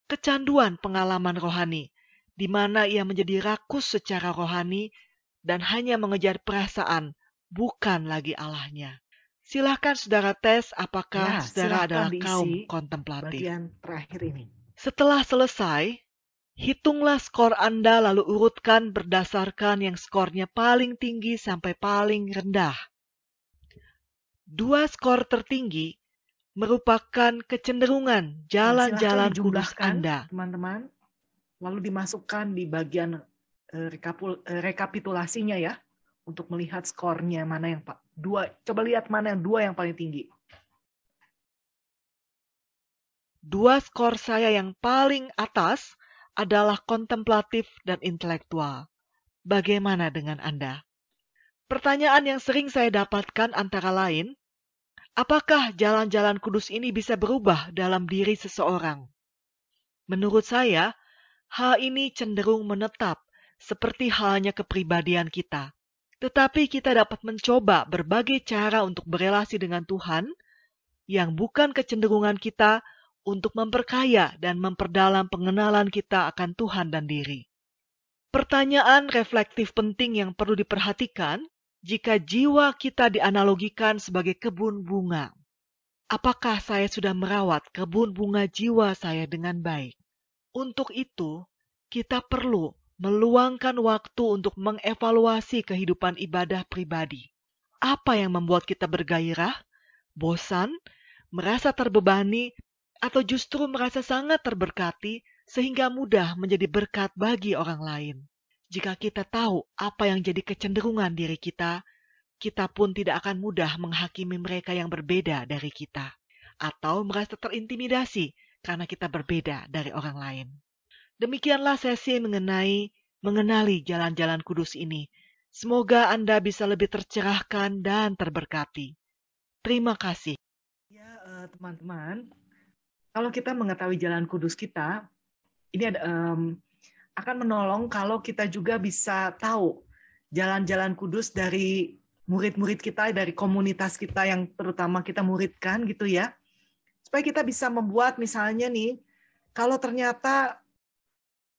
kecanduan pengalaman rohani, di mana ia menjadi rakus secara rohani dan hanya mengejar perasaan, bukan lagi Allahnya. Silahkan saudara tes apakah saudara adalah kaum kontemplatif. Bagian terakhir ini. Setelah selesai, hitunglah skor Anda lalu urutkan berdasarkan yang skornya paling tinggi sampai paling rendah. 2 skor tertinggi merupakan kecenderungan jalan-jalan kudus Anda. Teman-teman, lalu dimasukkan di bagian rekapitulasinya ya, untuk melihat skornya mana yang dua. Coba lihat mana yang 2 yang paling tinggi. 2 skor saya yang paling atas adalah kontemplatif dan intelektual. Bagaimana dengan Anda? Pertanyaan yang sering saya dapatkan antara lain, apakah jalan-jalan kudus ini bisa berubah dalam diri seseorang? Menurut saya, hal ini cenderung menetap seperti halnya kepribadian kita. Tetapi kita dapat mencoba berbagai cara untuk berelasi dengan Tuhan yang bukan kecenderungan kita untuk memperkaya dan memperdalam pengenalan kita akan Tuhan dan diri. Pertanyaan reflektif penting yang perlu diperhatikan jika jiwa kita dianalogikan sebagai kebun bunga. Apakah saya sudah merawat kebun bunga jiwa saya dengan baik? Untuk itu, kita perlu meluangkan waktu untuk mengevaluasi kehidupan ibadah pribadi. Apa yang membuat kita bergairah, bosan, merasa terbebani, atau justru merasa sangat terberkati sehingga mudah menjadi berkat bagi orang lain. Jika kita tahu apa yang jadi kecenderungan diri kita, kita pun tidak akan mudah menghakimi mereka yang berbeda dari kita, atau merasa terintimidasi karena kita berbeda dari orang lain. Demikianlah sesi mengenali jalan-jalan kudus ini. Semoga Anda bisa lebih tercerahkan dan terberkati. Terima kasih. Ya, teman-teman, kalau kita mengetahui jalan kudus kita, ini akan menolong kalau kita juga bisa tahu jalan-jalan kudus dari murid-murid kita, dari komunitas kita yang terutama kita muridkan gitu ya. Supaya kita bisa membuat misalnya nih, kalau ternyata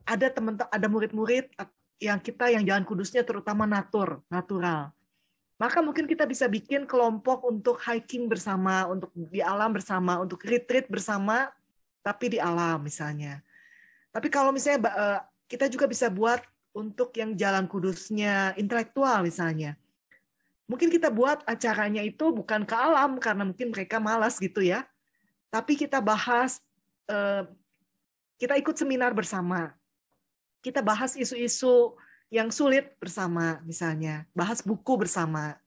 ada murid-murid yang jalan kudusnya terutama natural. Maka mungkin kita bisa bikin kelompok untuk hiking bersama, untuk di alam bersama, untuk retreat bersama, tapi di alam misalnya. Tapi kalau misalnya kita juga bisa buat untuk yang jalan kudusnya intelektual misalnya. Mungkin kita buat acaranya itu bukan ke alam karena mungkin mereka malas gitu ya. Tapi kita bahas, kita ikut seminar bersama. Kita bahas isu-isu yang sulit bersama misalnya, bahas buku bersama.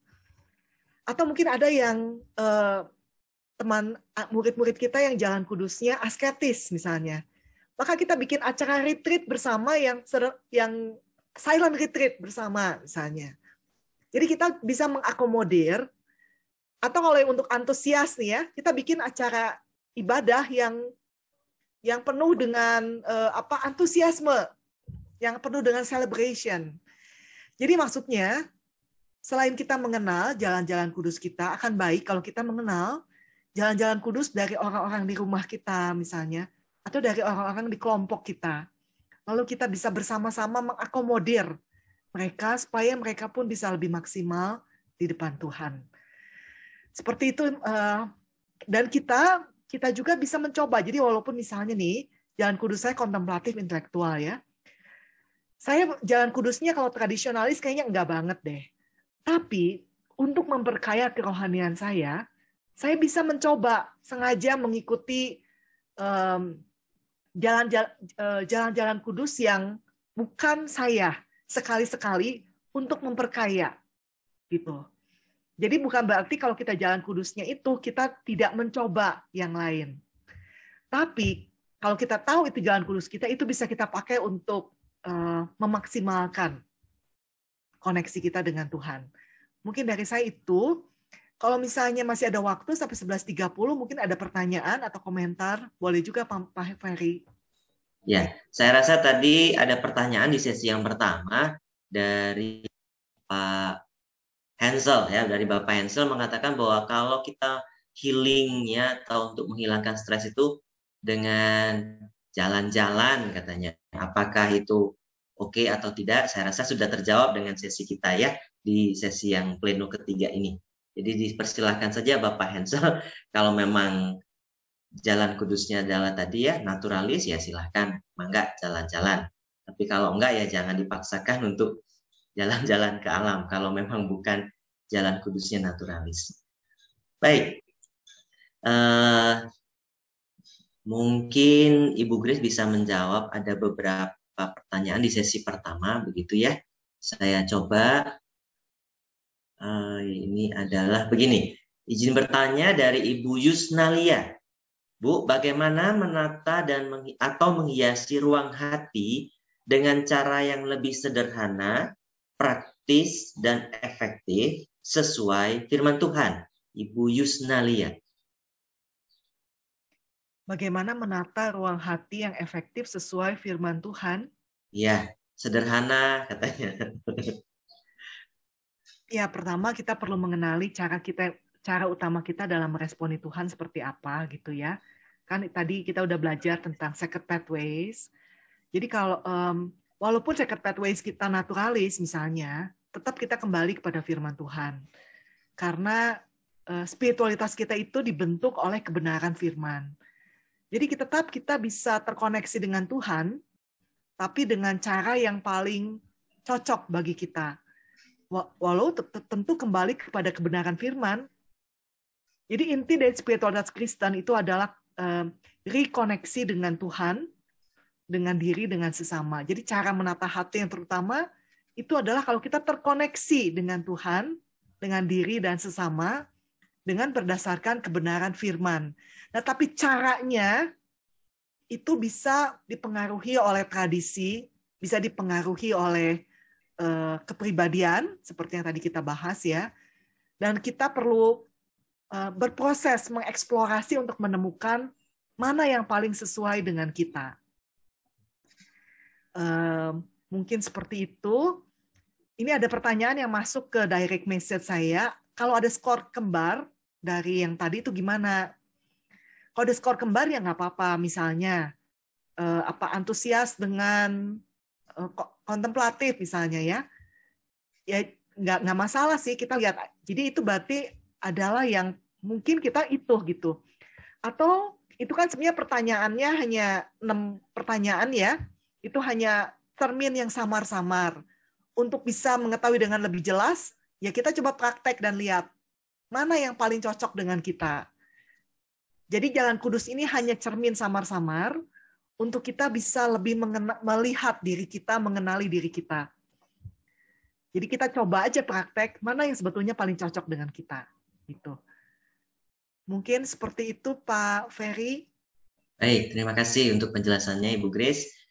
Atau mungkin ada yang murid-murid kita yang jalan kudusnya asketis misalnya. Maka kita bikin acara retreat bersama yang silent retreat bersama misalnya. Jadi kita bisa mengakomodir, atau kalau untuk antusias nih ya, kita bikin acara ibadah yang penuh dengan antusiasme, yang penuh dengan celebration. Jadi maksudnya, selain kita mengenal jalan-jalan kudus kita, akan baik kalau kita mengenal jalan-jalan kudus dari orang-orang di rumah kita misalnya, atau dari orang-orang di kelompok kita. Lalu kita bisa bersama-sama mengakomodir mereka supaya mereka pun bisa lebih maksimal di depan Tuhan. Seperti itu, dan kita juga bisa mencoba. Jadi walaupun misalnya nih, jalan kudus saya kontemplatif intelektual ya, saya jalan kudusnya kalau tradisionalis kayaknya enggak banget deh. Tapi untuk memperkaya kerohanian saya bisa mencoba sengaja mengikuti jalan-jalan kudus yang bukan saya sekali-sekali untuk memperkaya gitu. Jadi bukan berarti kalau kita jalan kudusnya itu kita tidak mencoba yang lain. Tapi kalau kita tahu itu jalan kudus kita, itu bisa kita pakai untuk memaksimalkan koneksi kita dengan Tuhan. Mungkin dari saya itu, kalau misalnya masih ada waktu sampai 11.30, mungkin ada pertanyaan atau komentar, boleh juga Pak Ferry. Ya, saya rasa tadi ada pertanyaan di sesi yang pertama dari Pak Hansel ya, dari Bapak Hansel mengatakan bahwa kalau kita healingnya atau untuk menghilangkan stres itu dengan jalan-jalan katanya. Apakah itu oke atau tidak? Saya rasa sudah terjawab dengan sesi kita ya di sesi yang pleno ketiga ini. Jadi dipersilahkan saja Bapak Hansel, kalau memang jalan kudusnya adalah tadi ya naturalis ya silahkan, mangga jalan-jalan. Tapi kalau enggak ya jangan dipaksakan untuk jalan-jalan ke alam kalau memang bukan jalan kudusnya naturalis. Baik. Mungkin Ibu Grace bisa menjawab ada beberapa pertanyaan di sesi pertama, begitu ya. Saya coba. Ini adalah begini. Izin bertanya dari Ibu Yusnalia. Bu, bagaimana menata atau menghiasi ruang hati dengan cara yang lebih sederhana, praktis, dan efektif sesuai firman Tuhan? Ibu Yusnalia. Bagaimana menata ruang hati yang efektif sesuai firman Tuhan? Ya, sederhana katanya. Ya, pertama kita perlu mengenali cara utama kita dalam meresponi Tuhan seperti apa gitu ya. Kan tadi kita udah belajar tentang sacred pathways. Jadi kalau walaupun sacred pathways kita naturalis misalnya, tetap kita kembali kepada firman Tuhan. Karena spiritualitas kita itu dibentuk oleh kebenaran firman. Jadi kita bisa terkoneksi dengan Tuhan, tapi dengan cara yang paling cocok bagi kita. Walau tentu kembali kepada kebenaran firman. Jadi inti dari spiritualitas Kristen itu adalah rekoneksi dengan Tuhan, dengan diri, dengan sesama. Jadi cara menata hati yang terutama itu adalah kalau kita terkoneksi dengan Tuhan, dengan diri dan sesama, dengan berdasarkan kebenaran firman. Nah, tapi caranya itu bisa dipengaruhi oleh tradisi, bisa dipengaruhi oleh kepribadian, seperti yang tadi kita bahas ya. Dan kita perlu berproses mengeksplorasi untuk menemukan mana yang paling sesuai dengan kita. Mungkin seperti itu. ini ada pertanyaan yang masuk ke direct message saya. Kalau ada skor kembar dari yang tadi itu gimana? Kalau ada skor kembar ya nggak apa-apa. Misalnya antusias dengan kontemplatif misalnya ya nggak masalah sih, kita lihat. Jadi itu berarti adalah yang mungkin kita itu gitu. Atau itu kan sebenarnya pertanyaannya hanya 6 pertanyaan ya. Itu hanya termin yang samar-samar. Untuk bisa mengetahui dengan lebih jelas, ya kita coba praktek dan lihat mana yang paling cocok dengan kita. Jadi Jalan Kudus ini hanya cermin samar-samar untuk kita bisa lebih melihat diri kita, mengenali diri kita. Jadi kita coba aja praktek mana yang sebetulnya paling cocok dengan kita. Gitu. Mungkin seperti itu Pak Ferry. Baik, terima kasih untuk penjelasannya Ibu Grace.